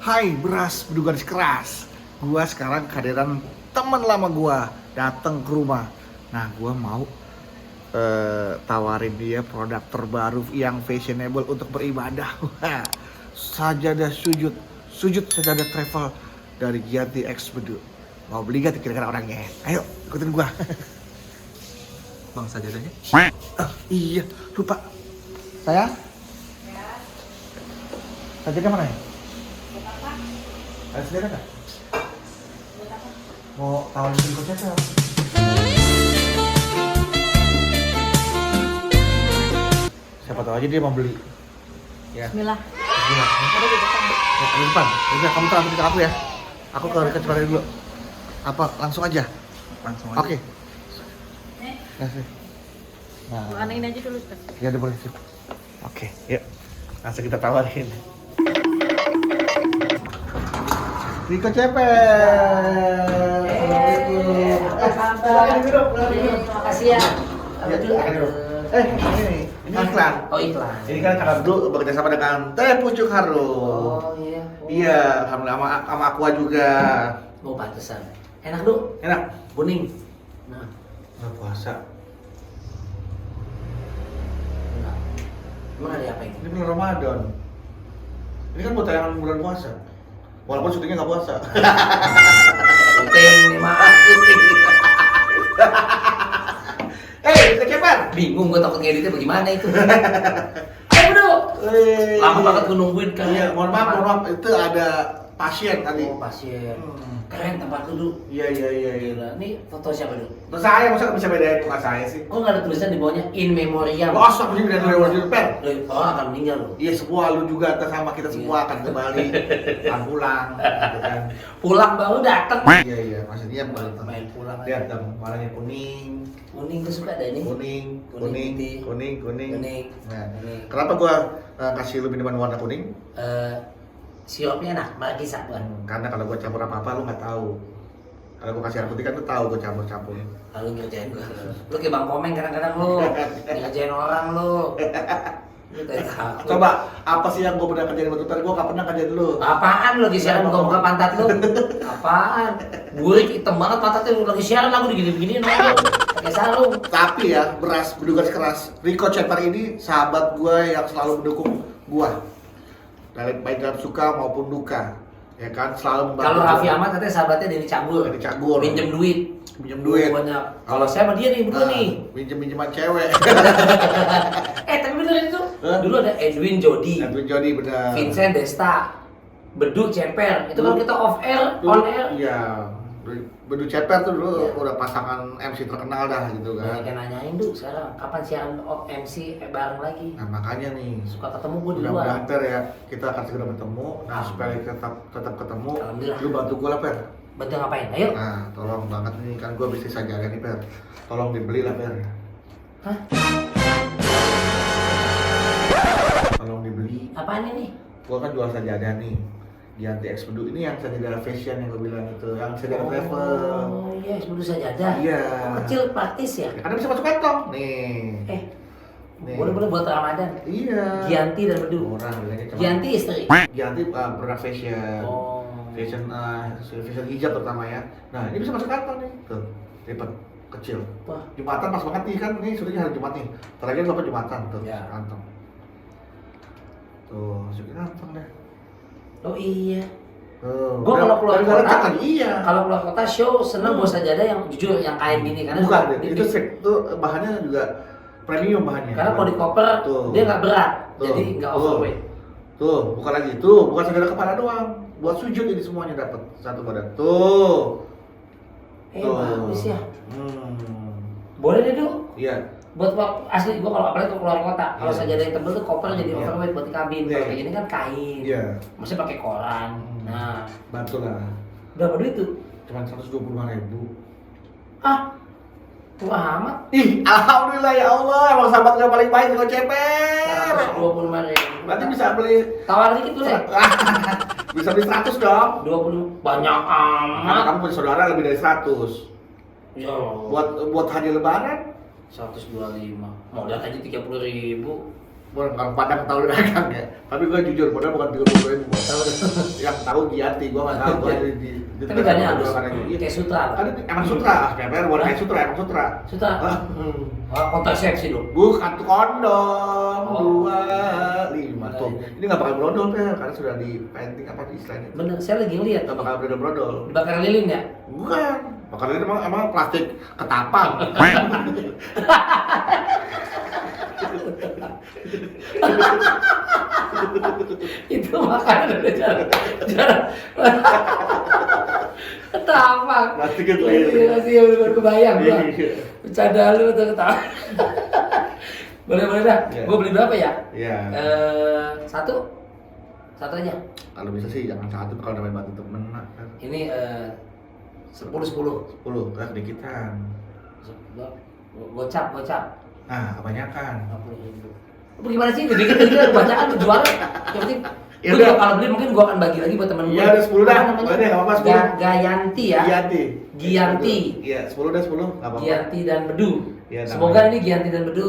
Hai beras bedu garis keras. Gua sekarang kehadiran teman lama gua datang ke rumah. Nah, gua mau tawarin dia produk terbaru yang fashionable untuk beribadah. Sajadah sujud sajadah travel dari Giyanti X Bedu. Mau beli gak kira-kira orangnya? Ayo ikutin gua. Bang sajadahnya? Iya, lupa. Sayang? Ya, Sajadah mana ya? buat apa? Ada sajadah nggak? Buat apa? Mau tawarin beli sajadah. Siapa tahu aja dia mau beli. Ya. Bismillah. Bismillah. Ada di depan. Ya, di depan. Udah, kamu tahu ke aku ya. Aku ke kecepatan dulu. Apa langsung aja? Langsung aja. Oke. Nih, Kasih. Nah, makan aja dulu, Ustaz. ya udah boleh sip. Oke, yuk. Langsung kita tawarin. Riko Cepet. Assalamualaikum. Apa kabar? Silakan duduk. Terima kasih ya. Ya, silakan duduk. Ini iklan. Oh, iklan. Ini kan kakak dulu bekerja sama dengan Teh Pucuk Harum. Oh, iya. Iya, alhamdulillah sama Aqua juga. Oh, pantesan. Enak, Du. Enak. Kuning. Nah, Nggak puasa. enggak. Emang ada apa ini? Ini bulan Ramadan. Ini kan buat tayangan bulan puasa. Walaupun syutingnya nggak puasa. Penting nih, maaf. Riko Cepet. Bingung gue takut ngeditnya bagaimana itu. Ayo, Du. Lama banget gue nungguin kan. Iya, mohon maaf. Itu ada pasien tadi. Oh, pasien. Hmm. Keren tempat lu, Du. Iya. Gila. Ini foto siapa, Du? Terus saya, masa nggak bisa bedain muka saya sih? Kok nggak ada tulisan di bawahnya in memoriam? Bos, aku juga dari luar pen. Orang akan meninggal loh. Iya, semua lu juga sama kita semua akan kembali, akan pulang, gitu kan? Pulang baru datang. Iya, maksudnya balik. Main pulang aja. Lihat dong, warnanya kuning, Kuning gue suka ada ini. kuning. Kuning. Nah, Kuning. kenapa gua kasih lu minuman warna kuning? Siropnya enak, markisa bukan? Karena kalau gua campur apa-apa lu nggak tahu. Kalau gua kasih air putih kan lu tahu gua campur-campur. Lalu ngerjain gue. Lu kayak Bang Komeng kadang-kadang lu ngerjain orang lu. Lu kayak tahu. Coba, apa sih yang gua pernah kerjain buat Tutar? Gua nggak pernah kerjain dulu. Apaan lu lagi siaran buka-buka pantat lu? Apaan? Burik hitam banget pantatnya lu lagi siaran lagu digini-beginiin lu. Pakai sarung. Tapi ya, beras bedugas keras Riko Cepet ini sahabat gua yang selalu mendukung gua. Baik dalam suka maupun duka. Ya kan, selalu membantu Kalau gua. Raffi Ahmad katanya sahabatnya Denny Cagur. Denny Cagur. Pinjem duit. Pinjem duit. Banyak. Kalau saya sama dia nih berdua nih. Pinjem-pinjeman cewek. Tapi bener itu. Hah? Dulu ada Edwin Jody, Edwin Jody benar. Vincent Desta, Bedu Ceper. Itu kalau kita off air, on air. Iya. Bedu Cepet tuh dulu Iya. udah pasangan MC terkenal dah gitu Banyak kan. yang nanyain tuh sekarang kapan siaran MC bareng lagi. Nah, makanya nih Suka ketemu gue di mudah-mudahan luar. Per ya kita akan segera bertemu. Nah, Amin. supaya kita tetap ketemu, Alhamdulillah. lu bantu gua lah Per. Bantu ngapain? Ayo. Nah, tolong banget nih kan gua bisnis sajadah nih Per. Tolong dibeli lah Per. Hah? Tolong dibeli. Apaan ini? Gua kan jual sajadah nih. Giyanti X Bedu ini yang sajadah fashion yang gua bilang itu, yang sajadah travel. Oh iya, sebelum sajadah. Iya. Kecil praktis ya. Karena bisa masuk kantong. Nih. Nih. Boleh buat Ramadan. Iya. Giyanti dan Bedu. Murah bilangnya cuma. Giyanti istri. Giyanti produk fashion. Oh. Fashion hijab terutama ya. Nah, ini bisa masuk kantong nih. Tuh, lipat kecil. Wah. Jumatan pas banget nih kan, nih syutingnya hari Jumat nih. Terakhir lupa Jumatan tuh, Ya. kantong. Tuh, masukin kantong deh. Oh iya. Tuh. Gua kalau keluar Udah kota, rancang, iya. Kalau keluar kota show seneng bawa sajadah yang jujur yang kain gini karena Bukan, di- itu strip. Tuh bahannya juga premium bahannya. karena kalau di koper Tuh. dia nggak berat, Tuh. jadi nggak Tuh. overweight. Tuh, bukan lagi tuh, bukan sajadah kepala doang. Buat sujud ini semuanya dapat satu badan. Tuh. Bagus ya. Boleh Boleh deh Du. Iya. Buat asli gua kalau apalagi kalau keluar kota, kalau Iya. sajadah yang tebel tuh koper jadi Iya. overweight buat di kabin. Iya. Kalau kayak gini kan kain. Iya. Maksudnya pakai koran. Nah, Bantu lah. berapa duit tuh? Cuman 125.000. Ah, murah amat. Ih, alhamdulillah ya Allah, emang sahabat gue paling baik Riko Cepet. 125.000. Berarti bisa beli Tawar dikit tuh ya. bisa beli 100 dong. 20 banyak Karena amat. kamu punya saudara lebih dari 100. Ya. Buat hadiah lebaran. 125. Modal aja 30.000. Orang Padang tahu dagang ya. Tapi gue jujur, padahal bukan 30.000. Yang tahu Giyanti, gue nggak tahu. Gue di Tapi banyak halus. Iya. Kayak sutra. Kan emang sutra, PPR bukan kayak sutra, emang sutra. Sutra. Oh, kontrasepsi dong. Bukan tuh kondom, Oh. 2, 5 tuh. Ini nggak bakal brodol Per, karena sudah di painting apa di istilahnya. Bener, saya lagi ngeliat. Nggak bakal brodol. Bakar lilin ya? Bukan, bakal ini emang plastik ketapang. Itu makanan udah jarang. Ketapang. Plastik itu. Iya, baru kebayang gua. Iya. Bercanda lu tuh ketapang. Boleh dah. Iya. Gua beli berapa ya? Iya. Satu aja. Kalau bisa sih jangan satu, kalau namanya bantu temen kan. Ini 10. 10, kan dikitan. Gocap. Nah, kebanyakan. 50.000. Bagaimana sih? Dikit-dikit bacaan lu juara. Yang penting Ya gua udah. juga kalau beli mungkin gua akan bagi lagi buat temen Iya, gua. ada 10 dah. Apa namanya? Boleh, nggak apa-apa, 10. Gayanti ya. Giyanti. Iya, 10 dah, 10. Nggak apa-apa. Giyanti dan Bedu. Iya, Semoga namanya. ini Giyanti dan Bedu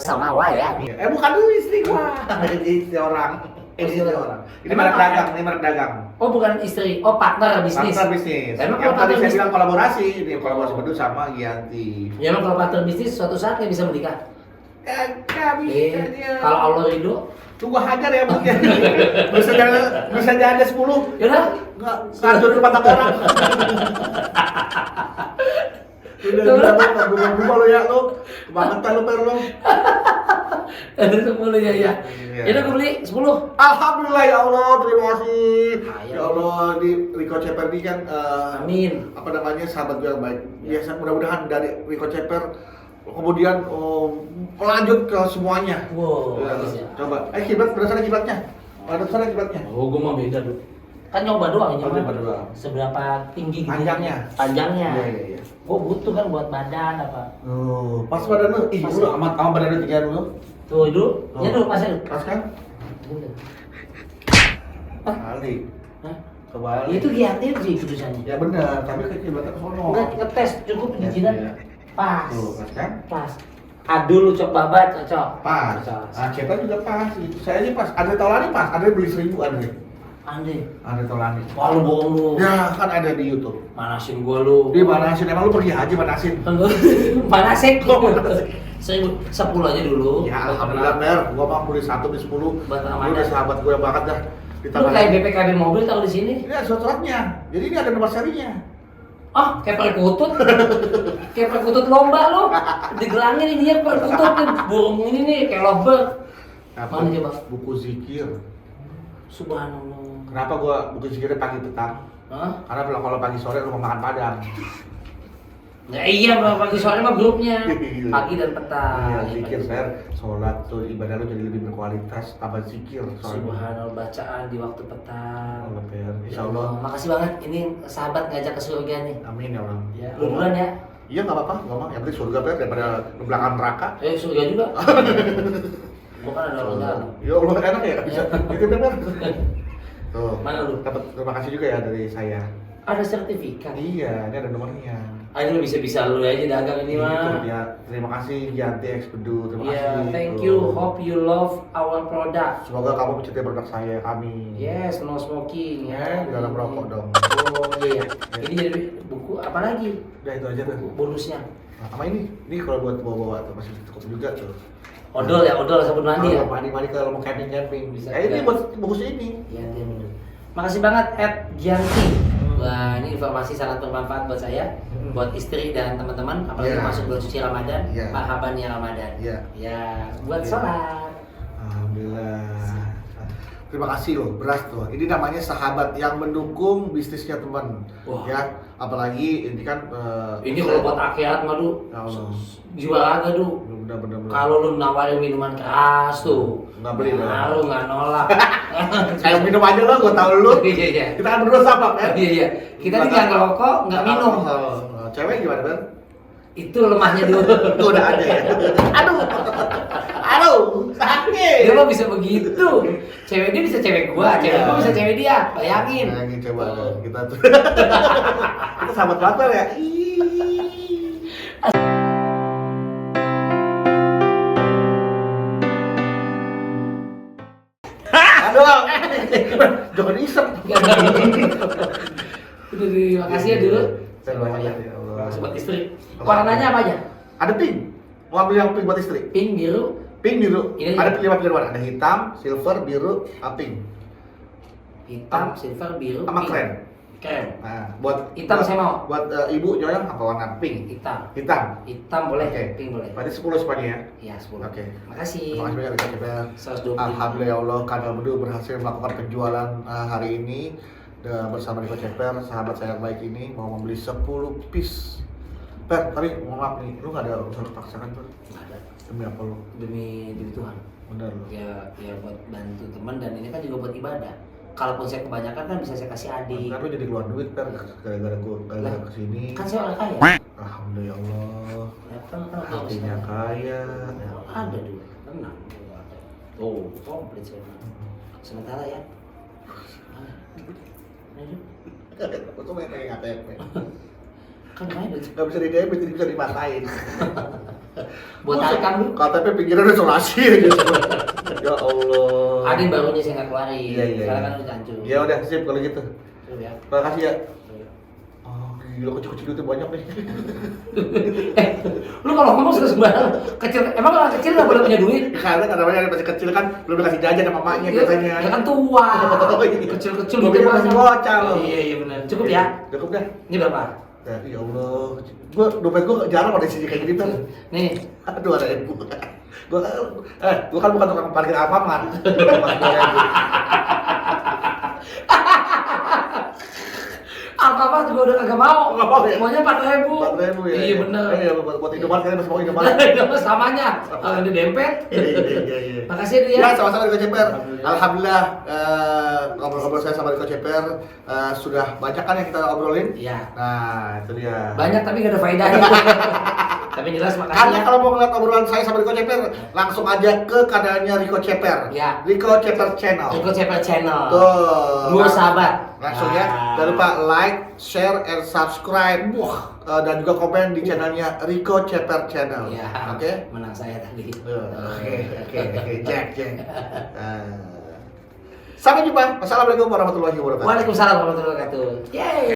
sama wa ya. Iya. Bukan dulu istri gua. Istri orang. Istri orang. Ini Emang merek apa? dagang, ini merek dagang. Oh bukan istri, oh partner bisnis. Partner bisnis. Emang Yang kalau tadi partner saya bisnis, bilang kolaborasi, ini kolaborasi berdua sama Giyanti. ya emang kalau partner bisnis suatu saat nggak bisa menikah. Kagak bisa dia. Kalau Allah ridho, Tuh gua hajar ya mungkin. bisa jadi 10. yaudah. Enggak, kacau di mata orang. Udah bunga lo ya lo. Kebangetan lo Per lo. Ada 10 ya. Iya. Yaudah gue beli 10. Alhamdulillah ya Allah, terima kasih. Ayo. Ya Allah, di Rico Ceper ini kan Amin. apa namanya sahabat gue yang baik. Biasa mudah-mudahan dari Rico Ceper kemudian melanjut ke semuanya. Wow, Ya, bagus ya. coba. Kiblat, berdasarkan kiblatnya. Berdasarkan kiblatnya. Oh, gue mau beda dulu. Kan nyoba doang Oh, nyoba doang. Seberapa tinggi gitu. Panjangnya. Panjangnya. Iya. Gue butuh kan buat badan apa. Oh, pas badan lu. Ih, Pas. lu amat badan lu tinggi dulu. Tuh dulu, Oh. ya dulu pasnya dulu. Pas kan? Dulu. Kebalik. Hah? Kebalik. Itu Giyanti sih putusannya. Ya benar, tapi ke kiblatnya ke sono. Enggak ngetes cukup Ya, jidat. iya. Pas. Tuh, pas kan? Pas. Adul cok babat cocok. Pas. Cocok. Ah, Ceper juga pas. Itu saya aja pas. Andre Taulani pas. Andre beli 1000 Andre. Andre. Andre Taulani. Wah lu bohong lu. Ya, kan ada di YouTube. Manasin gua lu. Dia manasin, emang lu pergi haji manasin? Manasin. Oh, manasin. 10 aja dulu. Ya, alhamdulillah Mer, gua mah beli 1 beli 10. Buat Lu Ramadan. udah sahabat gua banget dah. Lu kayak BPKB mobil tahu di sini. Ini ada suratnya. Jadi ini ada nomor serinya. Ah, kayak perkutut. Kayak perkutut lomba lu. Digelangin ini ya perkutut nih. Burung ini nih kayak lovebird. Mana coba? Buku zikir. Subhanallah. Kenapa gua buku zikirnya pagi petang? Hah? Karena kalau pagi sore lu mau makan padang. Ya iya, pagi sore mah grupnya. Pagi dan petang. Iya, zikir Fer. Sholat tuh ibadah lu jadi lebih berkualitas, tambah zikir. Subhanallah, bacaan di waktu petang. Allah Fer. Ya Insya Allah. makasih banget. Ini sahabat ngajak ke surga nih. Amin ya Allah. Ya, lu duluan ya. Iya nggak apa-apa, ngomong. Yang penting surga Fer daripada di belakang neraka. Surga juga. Gua kan ada orang dalam. Ya Allah enak ya bisa. Gitu Fer. Tuh. Mana lu? Dapat terima kasih juga ya dari saya. Ada sertifikat. Iya, ini ada nomornya. Ah, ini bisa lu aja dagang ini Gitu, mah. ya. Terima kasih Giyanti Expedu. Terima Iya, kasih. thank Tuh. you. Hope you love our product. Semoga kamu mencintai produk saya, kami. Yes, no smoking Ya, jangan merokok dong. Oh iya. Ini jadi buku apa lagi? Udah itu aja tuh. Bonusnya. Nah, sama ini kalau buat bawa-bawa tuh masih cukup juga tuh. Odol ya, odol sabun mandi ya. Kalau mandi kalau mau camping Bisa. ini buat bungkus ini. Giyanti. Makasih banget Giyanti. Wah, ini informasi sangat bermanfaat buat saya, buat istri dan teman-teman, apalagi Iya. masuk bulan suci Ramadan, Iya. marhaban ya Ramadan. Iya. Ya, buat Iya. sholat. Alhamdulillah. Terima kasih loh, beras tuh. Ini namanya sahabat yang mendukung bisnisnya teman. Wah. Ya, apalagi ini kan Ini kalau buat akhirat mah Du, Ya Allah. jiwa raga Du. benar-benar Kalau lu nawarin minuman keras tuh, Nggak beli lah. nah, lu nggak nolak. kayak minum aja lo, gue tahu lu. Iya, iya. Kita kan berdua sahabat kan? Iya, iya. Kita nih nggak ngerokok, nggak minum. Cewek gimana Ben? Itu lemahnya dulu. Itu udah ada ya. Aduh, sakit. Dia mah bisa begitu. Cewek dia bisa cewek gua, cewek gua bisa cewek dia. Bayangin. Bayangin coba kita tuh. Kita sahabat banget ya. Ih. Aduh, jangan iseng. Udah makasih ya dulu. Saya banyak ya Allah. Sobat istri. Warnanya apa aja? Ada pink. Mau ambil yang pink buat istri? Pink, biru. Pink, biru. Ini Ada 5 pilihan warna. Ada hitam, silver, biru, pink. Hitam, silver, biru, Sama pink. krem. Krem. Nah, buat Hitam buat, saya mau. Buat ibu Joyang apa warna pink? Hitam. Hitam. Hitam boleh, Oke. pink boleh. Berarti 10 semuanya ya. Iya, 10. Oke. Makasih. Terima kasih banyak Riko Ceper. 120. Alhamdulillah ya Allah, Kanal Bedu berhasil melakukan penjualan hari ini bersama Riko Ceper, sahabat saya yang baik ini mau membeli 10 piece. Per, tapi mohon maaf nih, lu gak ada unsur paksakan tuh? Nggak ada. Demi apa lu? Demi Tuhan. Bener lu. Ya buat bantu teman dan ini kan juga buat ibadah. Kalaupun saya kebanyakan kan bisa saya kasih adik. Kan lu jadi keluar duit per, gara-gara gua gara-gara kesini. Kan saya orang kaya. Alhamdulillah ya Allah. Ya kan Hatinya kaya. Ya. ada duit, tenang. Oh, komplit saya. Sementara ya. Aku main kayak KTP. Kan main duit. Gak bisa di debit, jadi bisa dimatain. Buat tarik lu. KTP pikiran resolusi aja. Ya Allah. Ada yang barunya saya nggak keluarin. Iya. Sekarang kan udah hancur. Ya udah sip kalau gitu. Terus ya. Terima kasih ya. Oh, gila kecil-kecil duitnya banyak nih. Lu kalau ngomong suka sembarang. Kecil, emang orang kecil nggak boleh punya duit? Karena namanya masih kecil kan belum dikasih jajan sama mamanya biasanya. Ya kan tua. Oh, iya. Kecil-kecil Gua pikir masih bocah lo. Iya benar. Cukup ya. Cukup dah. Ini berapa? Ya Allah, dompet gua jarang ada sini kayak gini kan. Nih. Aduh ada ibu. Gua kan bukan tukang parkir Alfamart. Apa juga udah kagak mau. Nggak mau ya? Maunya 4.000. 4.000 ya. Iya bener. Iya buat Indomaret kan masih mau Indomaret. Udah samanya. Kalau di dempet. Iya. Makasih ya. Ya, sama-sama Riko Ceper. Alhamdulillah. Alhamdulillah ngobrol-ngobrol saya sama Riko Ceper sudah banyak kan yang kita obrolin. Iya. Nah, itu dia. Banyak tapi gak ada faedahnya. Tapi jelas makasih. Karena kalau mau ngeliat obrolan saya sama Riko Ceper, langsung aja ke kanalnya Riko Ceper. Ya. Riko Ceper Channel. Riko Ceper Channel. Tuh. Dua sahabat. Langsung ya. Jangan lupa like, share, and subscribe. Wah. Dan juga komen di channelnya Riko Ceper Channel. Iya. Oke? Menang saya tadi. Oke. Jack. Sampai jumpa. Wassalamualaikum warahmatullahi wabarakatuh. Waalaikumsalam warahmatullahi wabarakatuh. Yeay.